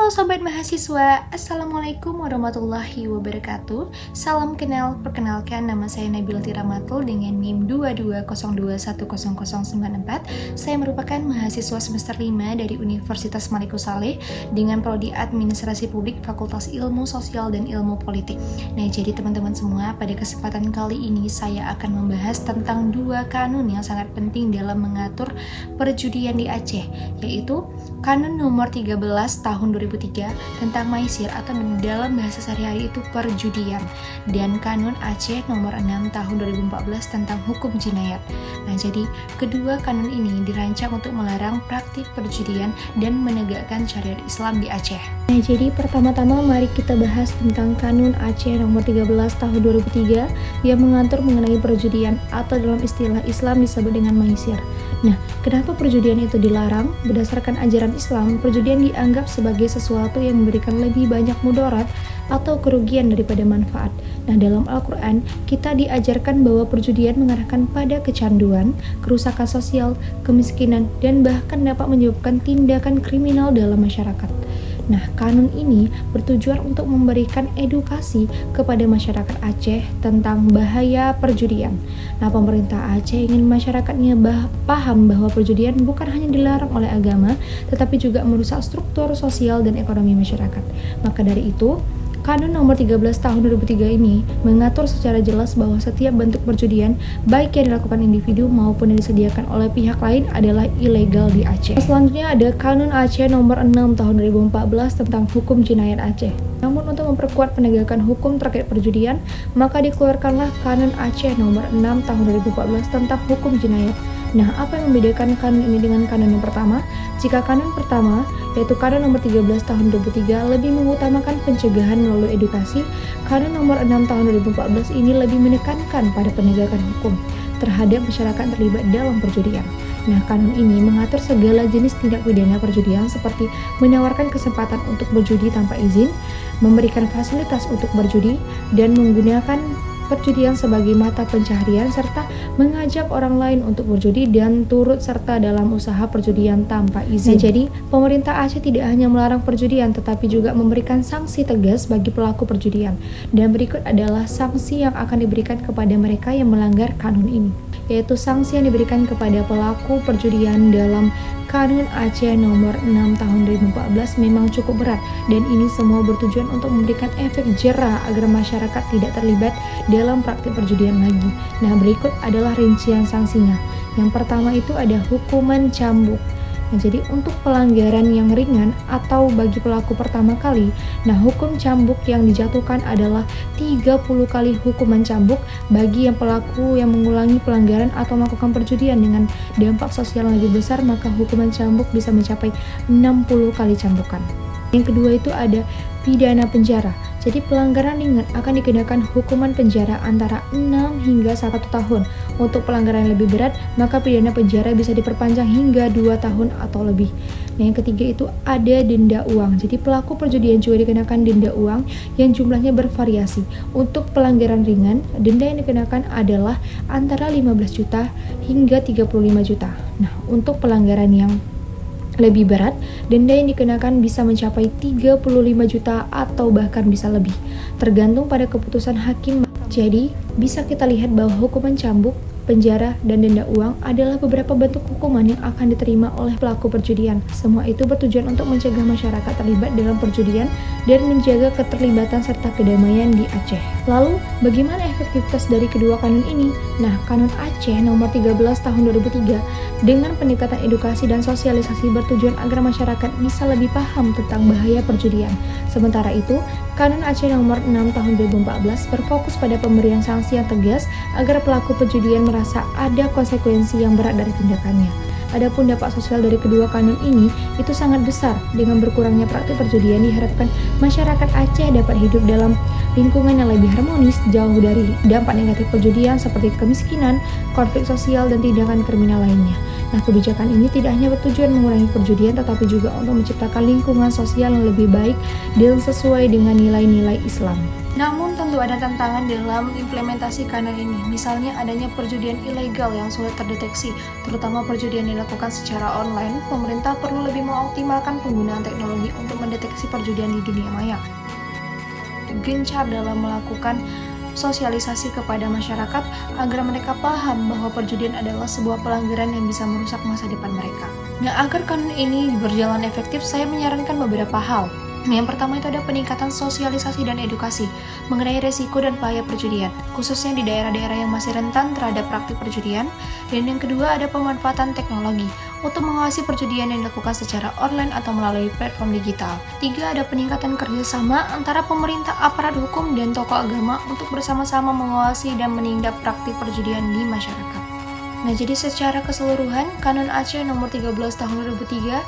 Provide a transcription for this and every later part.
Halo Sobat Mahasiswa, Assalamualaikum warahmatullahi wabarakatuh. Salam kenal, perkenalkan nama saya Nabila Tiramatul dengan NIM 2202100094. Saya merupakan mahasiswa semester 5 dari Universitas Malikus Saleh dengan Prodi Administrasi Publik Fakultas Ilmu Sosial dan Ilmu Politik. Nah, jadi teman-teman semua, pada kesempatan kali ini saya akan membahas tentang dua kanun yang sangat penting dalam mengatur perjudian di Aceh, yaitu Kanun nomor 13 tahun 2003 tentang maisir atau dalam bahasa sehari-hari itu perjudian, dan Kanun Aceh nomor 6 tahun 2014 tentang hukum jinayat. Nah, jadi kedua kanun ini dirancang untuk melarang praktik perjudian dan menegakkan syariat Islam di Aceh. Nah, jadi pertama-tama mari kita bahas tentang Kanun Aceh nomor 13 tahun 2003 yang mengatur mengenai perjudian atau dalam istilah Islam disebut dengan maisir. Nah, kenapa perjudian itu dilarang? Berdasarkan ajaran Islam, perjudian dianggap sebagai sesuatu yang memberikan lebih banyak mudarat atau kerugian daripada manfaat. Nah, dalam Al-Quran, kita diajarkan bahwa perjudian mengarahkan pada kecanduan, kerusakan sosial, kemiskinan, dan bahkan dapat menyebabkan tindakan kriminal dalam masyarakat. Nah, kanun ini bertujuan untuk memberikan edukasi kepada masyarakat Aceh tentang bahaya perjudian. Nah, pemerintah Aceh ingin masyarakatnya paham bahwa perjudian bukan hanya dilarang oleh agama, tetapi juga merusak struktur sosial dan ekonomi masyarakat. Maka dari itu, Kanun nomor 13 tahun 2003 ini mengatur secara jelas bahwa setiap bentuk perjudian, baik yang dilakukan individu maupun yang disediakan oleh pihak lain, adalah ilegal di Aceh. Selanjutnya ada Kanun Aceh nomor 6 tahun 2014 tentang hukum jinayat Aceh. Namun untuk memperkuat penegakan hukum terkait perjudian, maka dikeluarkanlah Kanun Aceh nomor 6 tahun 2014 tentang hukum jinayat. Nah, apa yang membedakan kanun ini dengan kanun yang pertama? Jika kanun pertama, yaitu kanun nomor 13 tahun 2003 lebih mengutamakan pencegahan melalui edukasi, kanun nomor 6 tahun 2014 ini lebih menekankan pada penegakan hukum terhadap masyarakat terlibat dalam perjudian. Nah, kanun ini mengatur segala jenis tindak pidana perjudian seperti menawarkan kesempatan untuk berjudi tanpa izin, memberikan fasilitas untuk berjudi, dan menggunakan perjudian sebagai mata pencaharian, serta mengajak orang lain untuk berjudi dan turut serta dalam usaha perjudian tanpa izin. Nah, jadi pemerintah Aceh tidak hanya melarang perjudian, tetapi juga memberikan sanksi tegas bagi pelaku perjudian. Dan berikut adalah sanksi yang akan diberikan kepada mereka yang melanggar kanun ini, yaitu sanksi yang diberikan kepada pelaku perjudian dalam Kanun Aceh nomor 6 tahun 2014 memang cukup berat, dan ini semua bertujuan untuk memberikan efek jera agar masyarakat tidak terlibat dalam praktik perjudian lagi. Nah, berikut adalah rincian sanksinya. Yang pertama itu ada hukuman cambuk. Nah, jadi untuk pelanggaran yang ringan atau bagi pelaku pertama kali, nah hukum cambuk yang dijatuhkan adalah 30 kali hukuman cambuk. Bagi yang pelaku yang mengulangi pelanggaran atau melakukan perjudian dengan dampak sosial yang lebih besar, maka hukuman cambuk bisa mencapai 60 kali cambukan. Yang kedua itu ada pidana penjara. Jadi pelanggaran ringan akan dikenakan hukuman penjara antara 6 hingga 1 tahun. Untuk pelanggaran yang lebih berat, maka pidana penjara bisa diperpanjang hingga 2 tahun atau lebih. Nah, yang ketiga itu ada denda uang. Jadi pelaku perjudian juga dikenakan denda uang yang jumlahnya bervariasi. Untuk pelanggaran ringan, denda yang dikenakan adalah antara 15 juta hingga 35 juta. Nah, untuk pelanggaran yang lebih berat, denda yang dikenakan bisa mencapai 35 juta atau bahkan bisa lebih, tergantung pada keputusan hakim. Jadi, bisa kita lihat bahwa hukuman cambuk, penjara, dan denda uang adalah beberapa bentuk hukuman yang akan diterima oleh pelaku perjudian. Semua itu bertujuan untuk mencegah masyarakat terlibat dalam perjudian dan menjaga keterlibatan serta kedamaian di Aceh. Lalu, bagaimana efektivitas dari kedua kanun ini? Nah, Kanun Aceh nomor 13 tahun 2003 dengan pendekatan edukasi dan sosialisasi bertujuan agar masyarakat bisa lebih paham tentang bahaya perjudian. Sementara itu, Kanun Aceh nomor 6 tahun 2014 berfokus pada pemberian sanksi yang tegas agar pelaku perjudian merasa ada konsekuensi yang berat dari tindakannya. Adapun dampak sosial dari kedua kanun ini itu sangat besar. Dengan berkurangnya praktik perjudian, diharapkan masyarakat Aceh dapat hidup dalam lingkungan yang lebih harmonis, jauh dari dampak negatif perjudian seperti kemiskinan, konflik sosial, dan tindakan kriminal lainnya. Nah, kebijakan ini tidak hanya bertujuan mengurangi perjudian, tetapi juga untuk menciptakan lingkungan sosial yang lebih baik dan sesuai dengan nilai-nilai Islam. Namun tentu ada tantangan dalam implementasi kanon ini, misalnya adanya perjudian ilegal yang sulit terdeteksi, terutama perjudian yang dilakukan secara online. Pemerintah perlu lebih mengoptimalkan penggunaan teknologi untuk mendeteksi perjudian di dunia maya. Gencar dalam melakukan sosialisasi kepada masyarakat agar mereka paham bahwa perjudian adalah sebuah pelanggaran yang bisa merusak masa depan mereka. Nah, agar kanon ini berjalan efektif, saya menyarankan beberapa hal. Yang pertama itu ada peningkatan sosialisasi dan edukasi mengenai resiko dan bahaya perjudian, khususnya di daerah-daerah yang masih rentan terhadap praktik perjudian. Dan yang kedua ada pemanfaatan teknologi untuk mengawasi perjudian yang dilakukan secara online atau melalui platform digital. Tiga, ada peningkatan kerjasama antara pemerintah, aparat hukum, dan tokoh agama untuk bersama-sama mengawasi dan menindak praktik perjudian di masyarakat. Nah, jadi secara keseluruhan, Kanon Aceh nomor 13 tahun 2003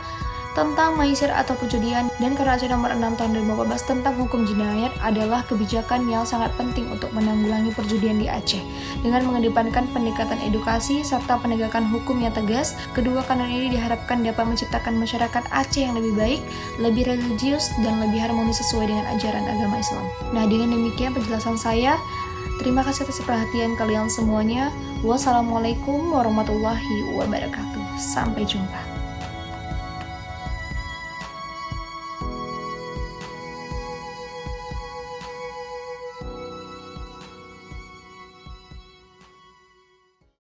tentang maisir atau perjudian dan Kanon Aceh nomor 6 tahun 2014 tentang hukum jinayat adalah kebijakan yang sangat penting untuk menanggulangi perjudian di Aceh dengan mengedepankan pendekatan edukasi serta penegakan hukum yang tegas. Kedua kanon ini diharapkan dapat menciptakan masyarakat Aceh yang lebih baik, lebih religius, dan lebih harmonis sesuai dengan ajaran agama Islam. Nah, dengan demikian penjelasan saya. Terima kasih atas perhatian kalian semuanya. Wassalamualaikum warahmatullahi wabarakatuh. Sampai jumpa.